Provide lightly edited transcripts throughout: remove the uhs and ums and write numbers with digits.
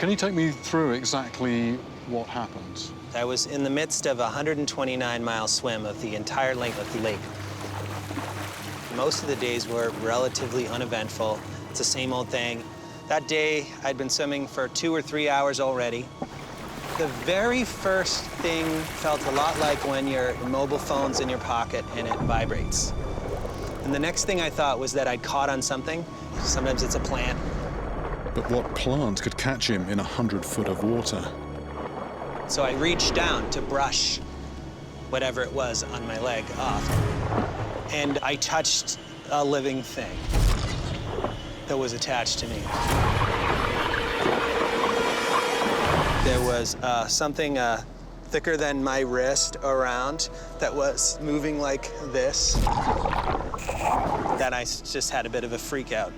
Can you take me through exactly what happened? I was in the midst of a 129-mile swim of the entire length of the lake. Most of the days were relatively uneventful. It's the same old thing. That day, I'd been swimming for 2 or 3 hours already. The very first thing felt a lot like when your mobile phone's in your pocket and it vibrates. And the next thing I thought was that I'd caught on something. Sometimes it's a plant. But what plant could catch him in 100 foot of water? So I reached down to brush whatever it was on my leg off. And I touched a living thing that was attached to me. There was something thicker than my wrist around that was moving like this. That I just had a bit of a freak out.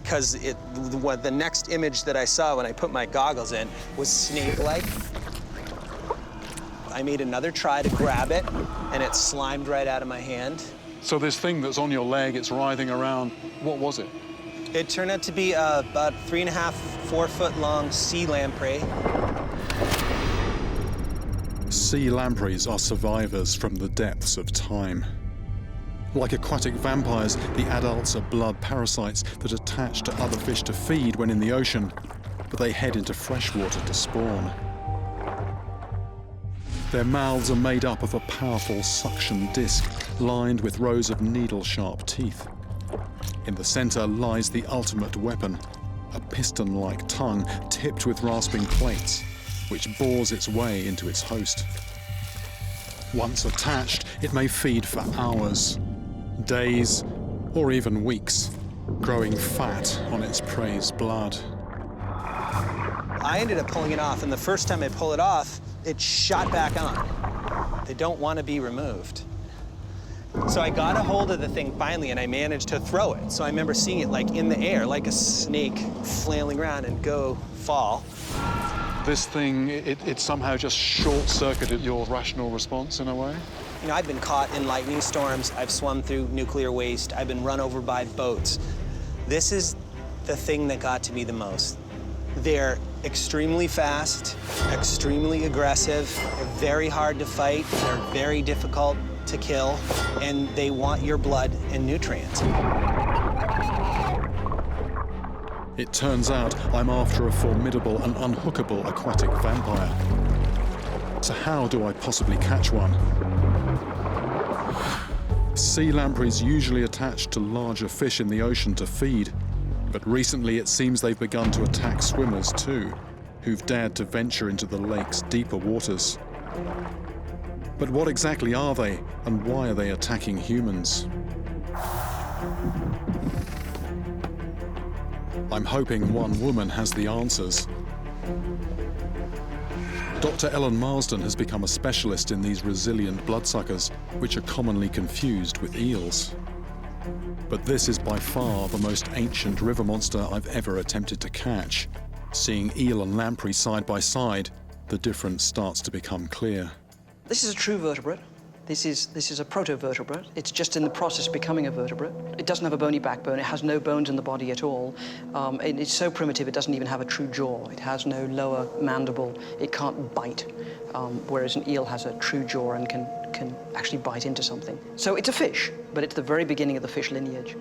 Because the next image that I saw when I put my goggles in was snake-like. I made another try to grab it, and it slimed right out of my hand. So this thing that's on your leg, it's writhing around, what was it? It turned out to be about 3.5, 4 foot long sea lamprey. Sea lampreys are survivors from the depths of time. Like aquatic vampires, the adults are blood parasites that attach to other fish to feed when in the ocean, but they head into freshwater to spawn. Their mouths are made up of a powerful suction disc lined with rows of needle-sharp teeth. In the center lies the ultimate weapon, a piston-like tongue tipped with rasping plates, which bores its way into its host. Once attached, it may feed for hours, days, or even weeks, growing fat on its prey's blood. I ended up pulling it off, and the first time I pull it off, it shot back on. They don't want to be removed. So I got a hold of the thing finally, and I managed to throw it. So I remember seeing it like in the air, like a snake flailing around and fall. This thing, it somehow just short-circuited your rational response in a way? You know, I've been caught in lightning storms. I've swum through nuclear waste. I've been run over by boats. This is the thing that got to me the most. They're extremely fast, extremely aggressive, they're very hard to fight, they're very difficult to kill, and they want your blood and nutrients. It turns out I'm after a formidable and unhookable aquatic vampire. So how do I possibly catch one? Sea lampreys usually attach to larger fish in the ocean to feed, but recently it seems they've begun to attack swimmers too, who've dared to venture into the lake's deeper waters. But what exactly are they, and why are they attacking humans? I'm hoping one woman has the answers. Dr. Ellen Marsden has become a specialist in these resilient bloodsuckers, which are commonly confused with eels. But this is by far the most ancient river monster I've ever attempted to catch. Seeing eel and lamprey side by side, the difference starts to become clear. This is a true vertebrate. This is a protovertebrate. It's just in the process of becoming a vertebrate. It doesn't have a bony backbone. It has no bones in the body at all. It's so primitive, it doesn't even have a true jaw. It has no lower mandible. It can't bite, whereas an eel has a true jaw and can actually bite into something. So it's a fish, but it's the very beginning of the fish lineage.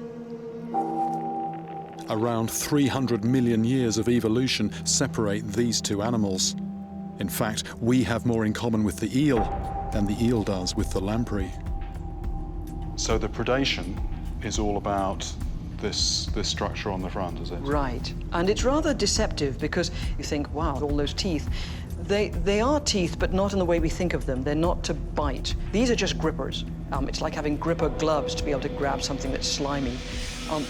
Around 300 million years of evolution separate these two animals. In fact, we have more in common with the eel than the eel does with the lamprey. So the predation is all about this structure on the front, is it? Right. And it's rather deceptive because you think, wow, all those teeth. They are teeth, but not in the way we think of them. They're not to bite. These are just grippers. It's like having gripper gloves to be able to grab something that's slimy.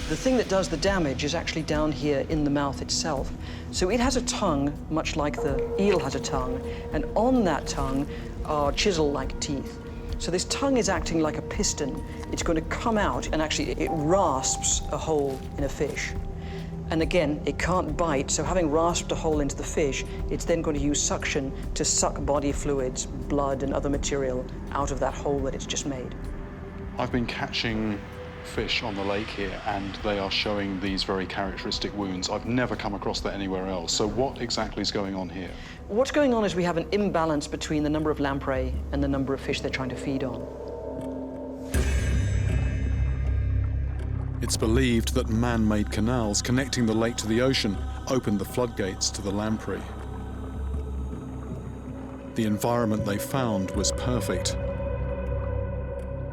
The thing that does the damage is actually down here in the mouth itself. So it has a tongue, much like the eel has a tongue, and on that tongue are chisel-like teeth. So this tongue is acting like a piston. It's going to come out, and actually it rasps a hole in a fish. And again, it can't bite, so having rasped a hole into the fish, it's then going to use suction to suck body fluids, blood, and other material out of that hole that it's just made. I've been catching fish on the lake here, and they are showing these very characteristic wounds. I've never come across that anywhere else. So what exactly is going on here? What's going on is we have an imbalance between the number of lamprey and the number of fish they're trying to feed on. It's believed that man-made canals connecting the lake to the ocean opened the floodgates to the lamprey. The environment they found was perfect,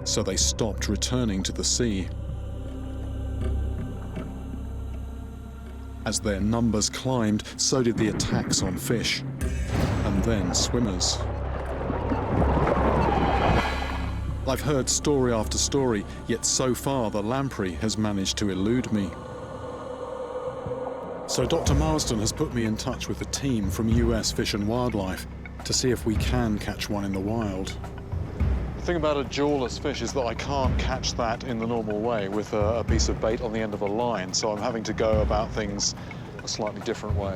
so they stopped returning to the sea. As their numbers climbed, so did the attacks on fish, and then swimmers. I've heard story after story, yet so far the lamprey has managed to elude me. So Dr. Marsden has put me in touch with a team from US Fish and Wildlife to see if we can catch one in the wild. The thing about a jawless fish is that I can't catch that in the normal way with a piece of bait on the end of a line, so I'm having to go about things a slightly different way.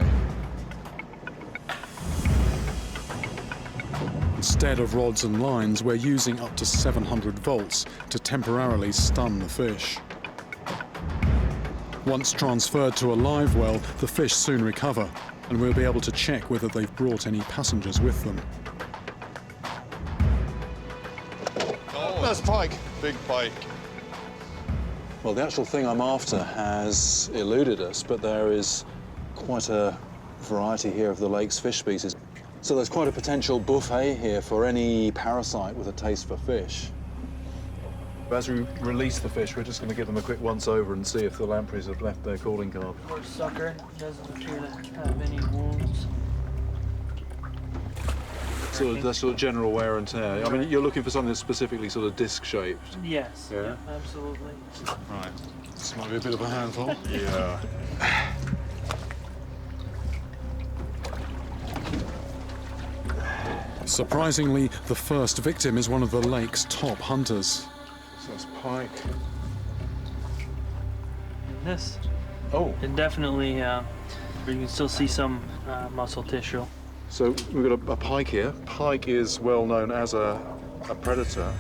Instead of rods and lines, we're using up to 700 volts to temporarily stun the fish. Once transferred to a live well, the fish soon recover, and we'll be able to check whether they've brought any passengers with them. Oh, there's pike. Big pike. Well, the actual thing I'm after has eluded us, but there is quite a variety here of the lake's fish species. So there's quite a potential buffet here for any parasite with a taste for fish. As we release the fish, we're just going to give them a quick once-over and see if the lampreys have left their calling card. Bloodsucker doesn't appear to have any wounds. So that's sort of general wear and tear. I mean, you're looking for something that's specifically sort of disc-shaped. Yes, Yeah? absolutely. Right. This might be a bit of a handful. Yeah. Surprisingly, the first victim is one of the lake's top hunters. So that's pike. This. Oh. It definitely, you can still see some muscle tissue. So we've got a pike here. Pike is well known as a predator.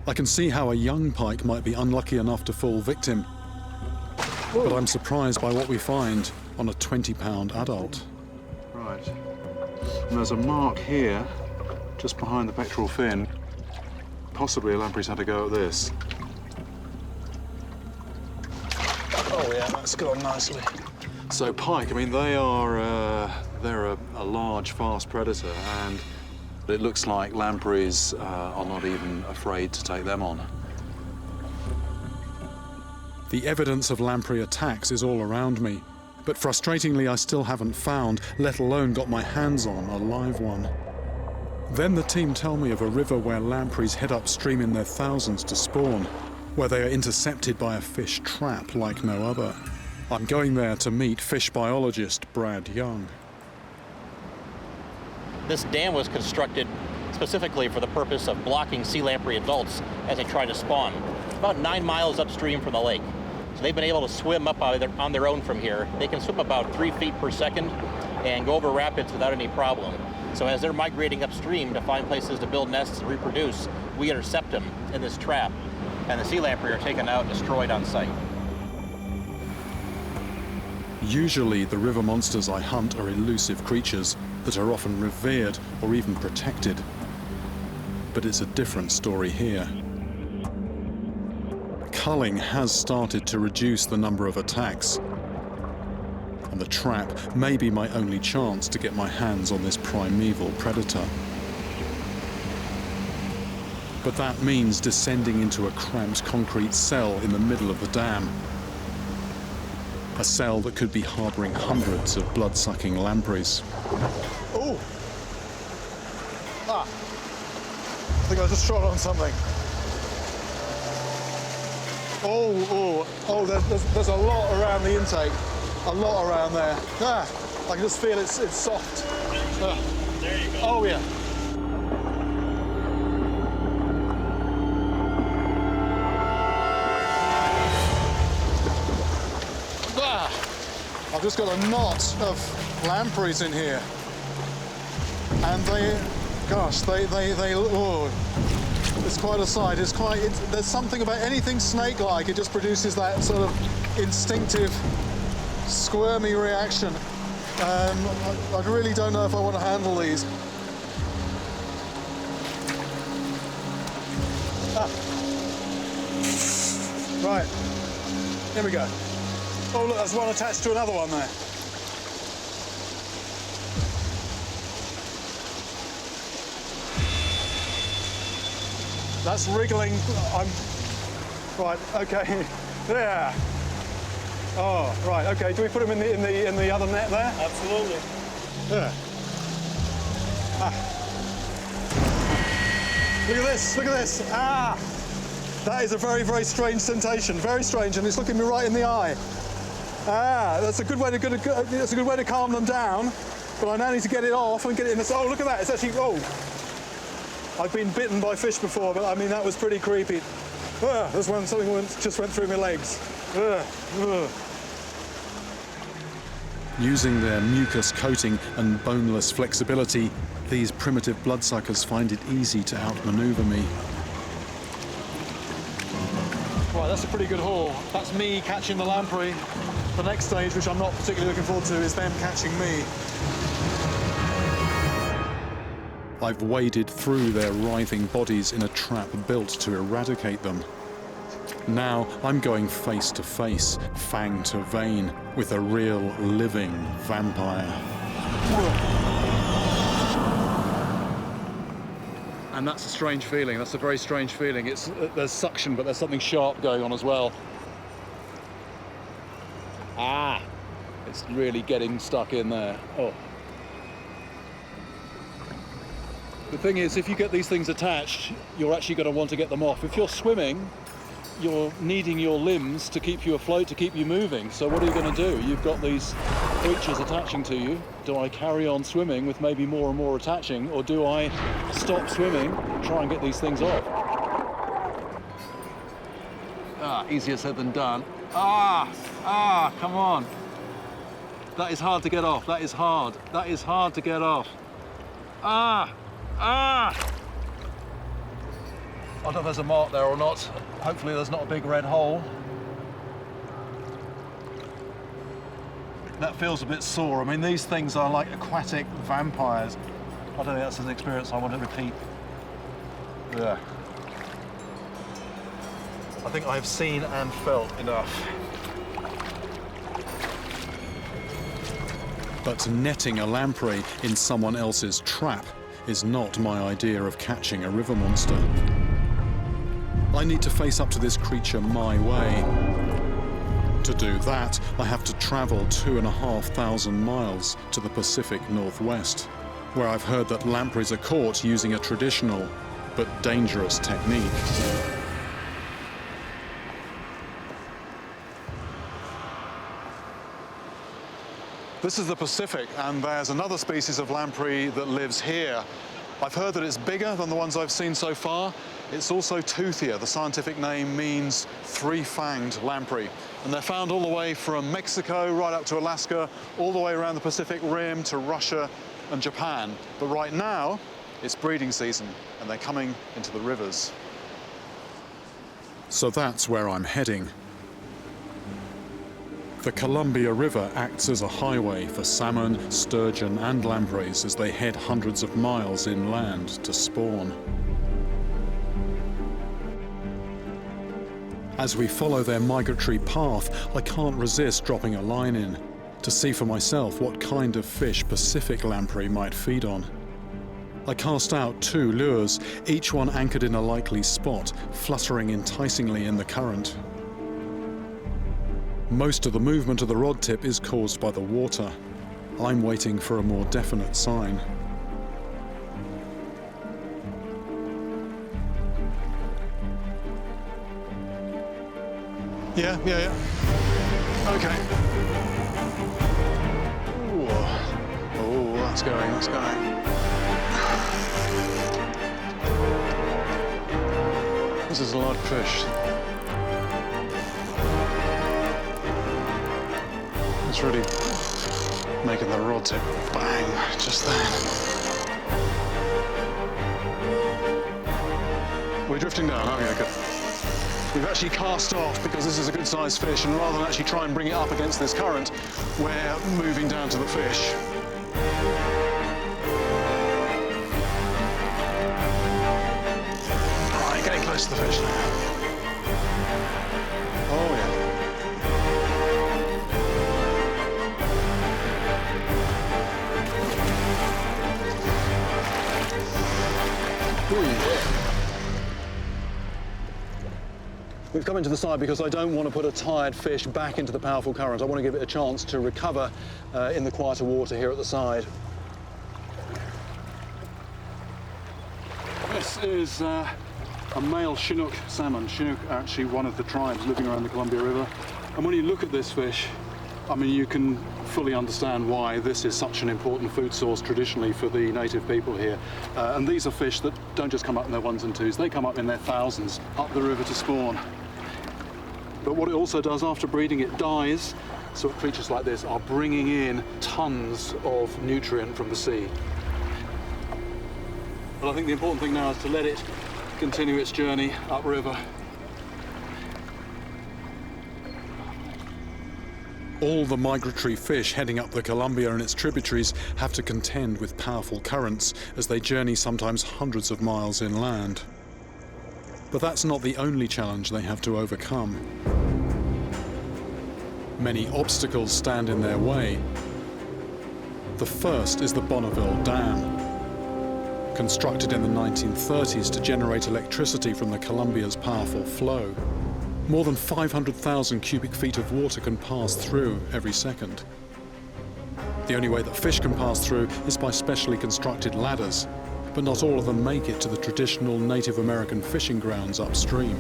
I can see how a young pike might be unlucky enough to fall victim. But I'm surprised by what we find on a 20-pound adult. Right. And there's a mark here, just behind the pectoral fin. Possibly a lamprey's had a go at this. Oh yeah, that's gone nicely. So pike, I mean, they're a large, fast predator, and it looks like lampreys are not even afraid to take them on. The evidence of lamprey attacks is all around me, but frustratingly I still haven't found, let alone got my hands on, a live one. Then the team tell me of a river where lampreys head upstream in their thousands to spawn, where they are intercepted by a fish trap like no other. I'm going there to meet fish biologist Brad Young. This dam was constructed specifically for the purpose of blocking sea lamprey adults as they try to spawn. It's about 9 miles upstream from the lake. So they've been able to swim up on their own from here. They can swim about 3 feet per second and go over rapids without any problem. So as they're migrating upstream to find places to build nests and reproduce, we intercept them in this trap, and the sea lamprey are taken out and destroyed on site. Usually the river monsters I hunt are elusive creatures that are often revered or even protected. But it's a different story here. Culling has started to reduce the number of attacks, and the trap may be my only chance to get my hands on this primeval predator. But that means descending into a cramped concrete cell in the middle of the dam. A cell that could be harboring hundreds of blood-sucking lampreys. Oh! Ah! I think I just trod on something. Oh, there's a lot around the intake. A lot around there. Ah, I can just feel it's soft. Ah. There you go. Oh, yeah. Ah, I've just got a knot of lampreys in here. And they, oh. It's quite a sight. There's something about anything snake-like. It just produces that sort of instinctive, squirmy reaction. I really don't know if I want to handle these. Right, here we go. Oh look, there's one attached to another one there. That's wriggling. Right, okay. There. Oh, right, okay. Do we put them in the other net there? Absolutely. Yeah. Look at this, look at this. Ah! That is a very, very strange sensation. Very strange, and it's looking me right in the eye. Ah, that's a good way to calm them down. But I now need to get it off and get it in the... Oh, look at that, it's actually... Oh! I've been bitten by fish before, but I mean, that was pretty creepy. There's one, something just went through my legs. Using their mucus coating and boneless flexibility, these primitive bloodsuckers find it easy to outmaneuver me. Right, that's a pretty good haul. That's me catching the lamprey. The next stage, which I'm not particularly looking forward to, is them catching me. I've waded through their writhing bodies in a trap built to eradicate them. Now I'm going face to face, fang to vein, with a real living vampire. And that's a strange feeling. That's a very strange feeling. There's suction, but there's something sharp going on as well. Ah! It's really getting stuck in there. Oh. The thing is, if you get these things attached, you're actually going to want to get them off. If you're swimming, you're needing your limbs to keep you afloat, to keep you moving. So what are you going to do? You've got these creatures attaching to you. Do I carry on swimming with maybe more and more attaching, or do I stop swimming, try and get these things off? Ah, easier said than done. Come on. That is hard to get off. That is hard. That is hard to get off. I don't know if there's a mark there or not. Hopefully there's not a big red hole. That feels a bit sore. I mean, these things are like aquatic vampires. I don't think that's an experience I want to repeat. Yeah. I think I've seen and felt enough. But netting a lamprey in someone else's trap is not my idea of catching a river monster. I need to face up to this creature my way. To do that, I have to travel 2,500 miles to the Pacific Northwest, where I've heard that lampreys are caught using a traditional but dangerous technique. This is the Pacific, and there's another species of lamprey that lives here. I've heard that it's bigger than the ones I've seen so far. It's also toothier. The scientific name means three-fanged lamprey. And they're found all the way from Mexico right up to Alaska, all the way around the Pacific Rim to Russia and Japan. But right now, it's breeding season, and they're coming into the rivers. So that's where I'm heading. The Columbia River acts as a highway for salmon, sturgeon and lampreys as they head hundreds of miles inland to spawn. As we follow their migratory path, I can't resist dropping a line in to see for myself what kind of fish Pacific lamprey might feed on. I cast out 2 lures, each one anchored in a likely spot, fluttering enticingly in the current. Most of the movement of the rod tip is caused by the water. I'm waiting for a more definite sign. Yeah. Okay. Ooh. Oh, that's going. This is a large fish. It's really making the rod tip bang just then. drifting down, aren't we? Good. We've actually cast off because this is a good sized fish, and rather than actually try and bring it up against this current, we're moving down to the fish. Right, getting close to the fish now. Oh yeah. We've come into the side because I don't want to put a tired fish back into the powerful current. I want to give it a chance to recover in the quieter water here at the side. This is a male Chinook salmon. Chinook are actually one of the tribes living around the Columbia River. And when you look at this fish, I mean, you can fully understand why this is such an important food source traditionally for the native people here. And these are fish that don't just come up in their ones and twos, they come up in their thousands up the river to spawn. But what it also does after breeding, it dies, so creatures like this are bringing in tons of nutrient from the sea. But I think the important thing now is to let it continue its journey upriver. All the migratory fish heading up the Columbia and its tributaries have to contend with powerful currents as they journey sometimes hundreds of miles inland. But that's not the only challenge they have to overcome. Many obstacles stand in their way. The first is the Bonneville Dam. Constructed in the 1930s to generate electricity from the Columbia's powerful flow, more than 500,000 cubic feet of water can pass through every second. The only way that fish can pass through is by specially constructed ladders, but not all of them make it to the traditional Native American fishing grounds upstream.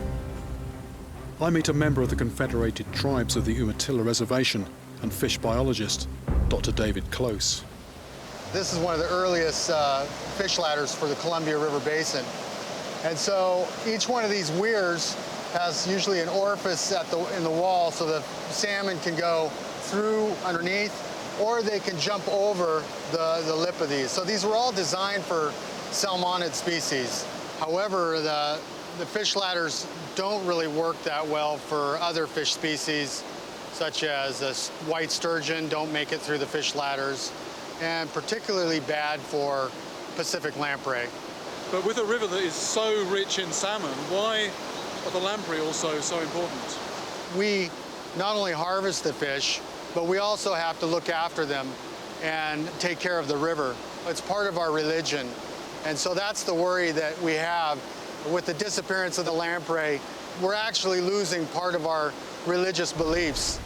I meet a member of the Confederated Tribes of the Umatilla Reservation and fish biologist, Dr. David Close. This is one of the earliest fish ladders for the Columbia River Basin. And so each one of these weirs has usually an orifice in the wall so the salmon can go through underneath, or they can jump over the lip of these. So these were all designed for salmonid species. However, the fish ladders don't really work that well for other fish species, such as white sturgeon don't make it through the fish ladders, and particularly bad for Pacific lamprey. But with a river that is so rich in salmon, why are the lamprey also so important? We not only harvest the fish, but we also have to look after them and take care of the river. It's part of our religion. And so that's the worry that we have. With the disappearance of the lamprey, we're actually losing part of our religious beliefs.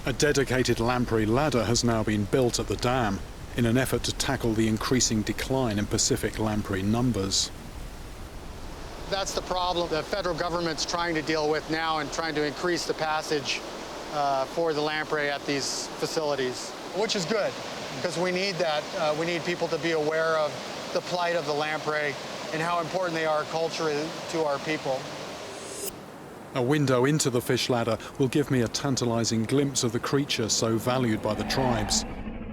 A dedicated lamprey ladder has now been built at the dam in an effort to tackle the increasing decline in Pacific lamprey numbers. That's the problem the federal government's trying to deal with now and trying to increase the passage for the lamprey at these facilities, which is good because we need that. We need people to be aware of the plight of the lamprey and how important they are culturally to our people. A window into the fish ladder will give me a tantalizing glimpse of the creature so valued by the tribes,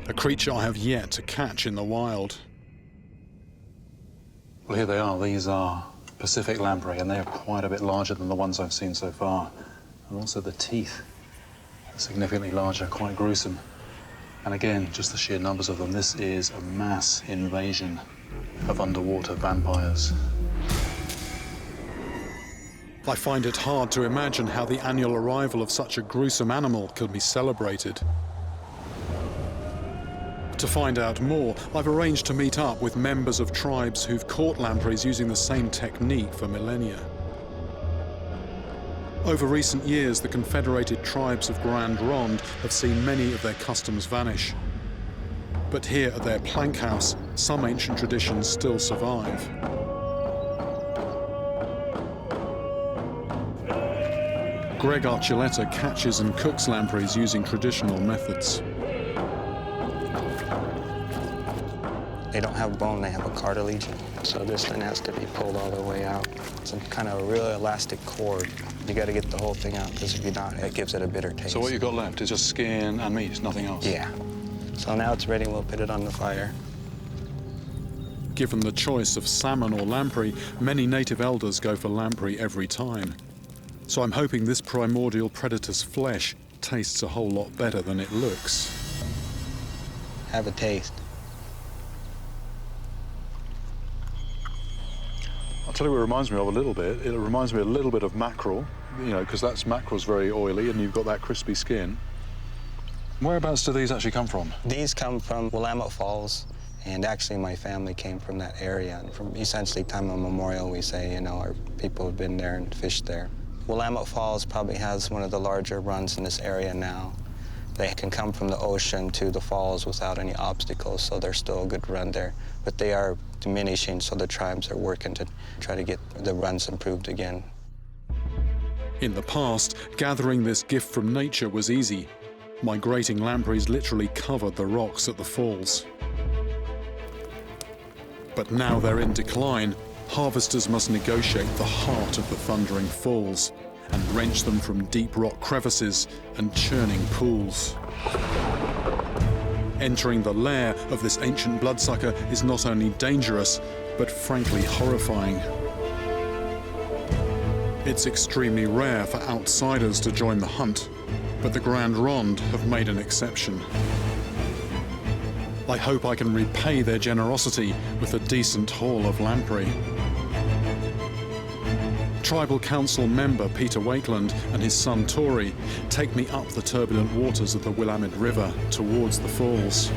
a creature I have yet to catch in the wild. Well, here they are. These are Pacific lamprey, and they are quite a bit larger than the ones I've seen so far. And also the teeth are significantly larger, quite gruesome. And again, just the sheer numbers of them. This is a mass invasion of underwater vampires. I find it hard to imagine how the annual arrival of such a gruesome animal can be celebrated. To find out more, I've arranged to meet up with members of tribes who've caught lampreys using the same technique for millennia. Over recent years, the Confederated Tribes of Grand Ronde have seen many of their customs vanish. But here at their plank house, some ancient traditions still survive. Greg Archuleta catches and cooks lampreys using traditional methods. They don't have bone, they have a cartilage. So this thing has to be pulled all the way out. It's a kind of a real elastic cord. You got to get the whole thing out, because if you're not, it gives it a bitter taste. So what you've got left is just skin and meat, nothing else? Yeah. So now it's ready, we'll put it on the fire. Given the choice of salmon or lamprey, many native elders go for lamprey every time. So I'm hoping this primordial predator's flesh tastes a whole lot better than it looks. Have a taste. I'll tell you what it reminds me of a little bit. It reminds me a little bit of mackerel, you know, because mackerel's very oily and you've got that crispy skin. Whereabouts do these actually come from? These come from Willamette Falls, and actually my family came from that area. And from essentially time immemorial, we say, you know, our people have been there and fished there. Willamette Falls probably has one of the larger runs in this area now. They can come from the ocean to the falls without any obstacles, so there's still a good run there. But they are diminishing, so the tribes are working to try to get the runs improved again. In the past, gathering this gift from nature was easy. Migrating lampreys literally covered the rocks at the falls. But now they're in decline, harvesters must negotiate the heart of the thundering falls and wrench them from deep rock crevices and churning pools. Entering the lair of this ancient bloodsucker is not only dangerous, but frankly horrifying. It's extremely rare for outsiders to join the hunt, but the Grand Ronde have made an exception. I hope I can repay their generosity with a decent haul of lamprey. Tribal Council member Peter Wakeland and his son Tory take me up the turbulent waters of the Willamette River towards the falls.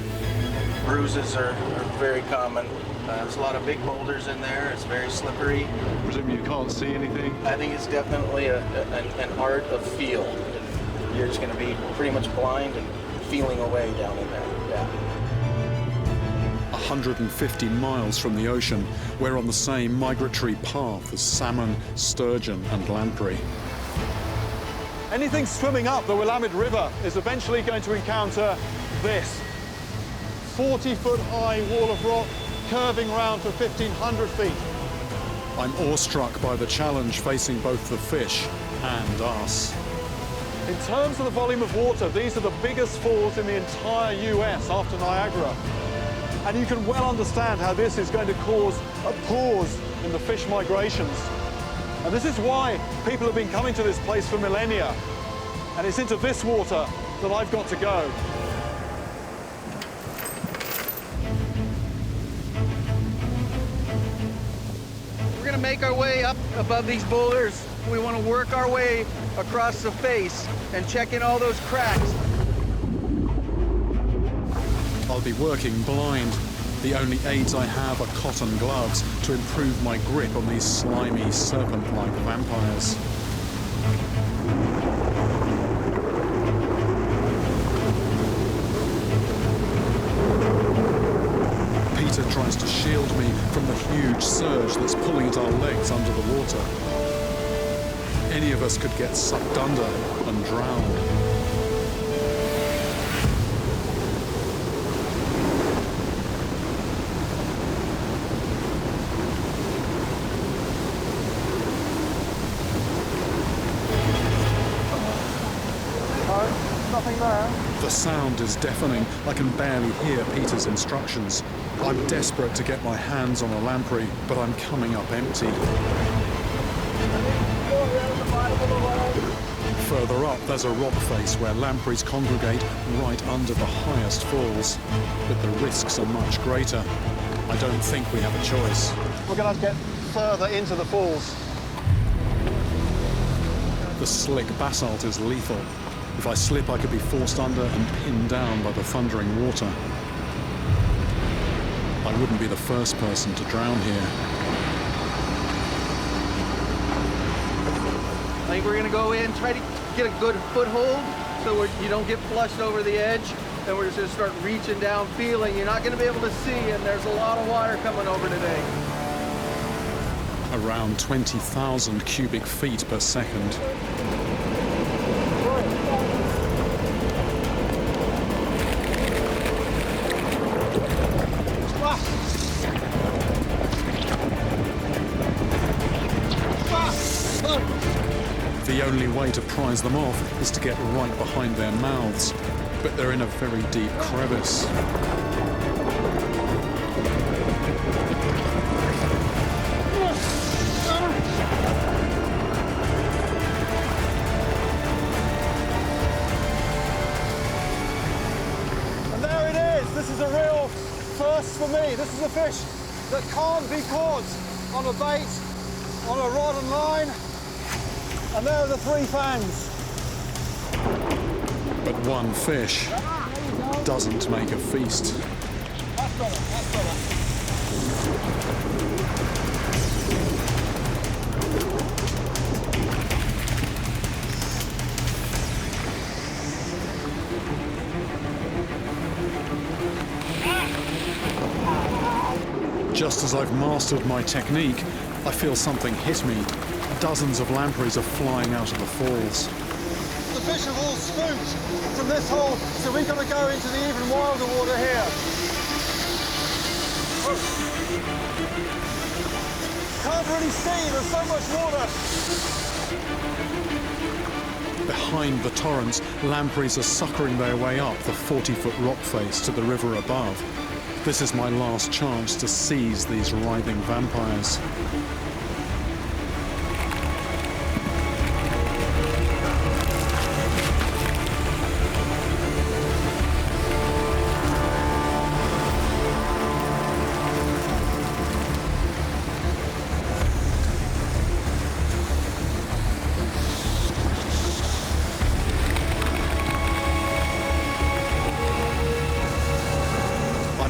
Bruises are very common. There's a lot of big boulders in there. It's very slippery. Presume you can't see anything? I think it's definitely an art of feel. You're just going to be pretty much blind and feeling away down in there. Yeah. 150 miles from the ocean, we're on the same migratory path as salmon, sturgeon and lamprey. Anything swimming up the Willamette River is eventually going to encounter this 40-foot high wall of rock curving round for 1,500 feet. I'm awestruck by the challenge facing both the fish and us. In terms of the volume of water, these are the biggest falls in the entire US after Niagara. And you can well understand how this is going to cause a pause in the fish migrations. And this is why people have been coming to this place for millennia. And it's into this water that I've got to go. We're going to make our way up above these boulders. We want to work our way across the face and check in all those cracks. I'll be working blind. The only aids I have are cotton gloves to improve my grip on these slimy, serpent-like vampires. Peter tries to shield me from the huge surge that's pulling at our legs under the water. Any of us could get sucked under and drown. The sound is deafening. I can barely hear Peter's instructions. I'm desperate to get my hands on a lamprey, but I'm coming up empty. Further up, there's a rock face where lampreys congregate right under the highest falls. But the risks are much greater. I don't think we have a choice. We're going to get further into the falls. The slick basalt is lethal. If I slip, I could be forced under and pinned down by the thundering water. I wouldn't be the first person to drown here. I think we're going to go in, try to get a good foothold so you don't get flushed over the edge. Then we're just going to start reaching down, feeling. You're not going to be able to see, and there's a lot of water coming over today. Around 20,000 cubic feet per second. The only way to prise them off is to get right behind their mouths, but they're in a very deep crevice. first for me. This is a fish that can't be caught on a bait, on a rod and line. And there are the 3 fangs. But one fish doesn't make a feast. That's better, that's better. Just as I've mastered my technique, I feel something hit me. Dozens of lampreys are flying out of the falls. The fish have all spooked from this hole, so we've got to go into the even wilder water here. Can't really see, there's so much water. Behind the torrents, lampreys are suckering their way up the 40-foot rock face to the river above. This is my last chance to seize these writhing vampires.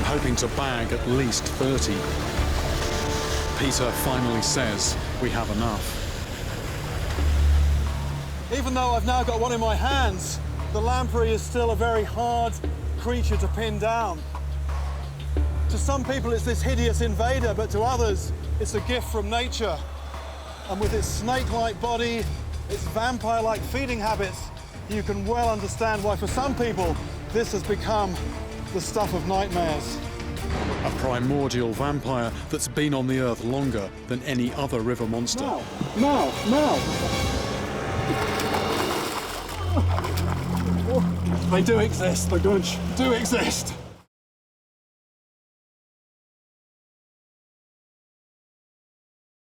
Hoping to bag at least 30. Peter finally says we have enough. Even though I've now got one in my hands, the lamprey is still a very hard creature to pin down. To some people it's this hideous invader, but to others it's a gift from nature. And with its snake-like body, its vampire-like feeding habits, you can well understand why for some people this has become the stuff of nightmares. A primordial vampire that's been on the earth longer than any other river monster. Now! They do exist, the Gunch do exist.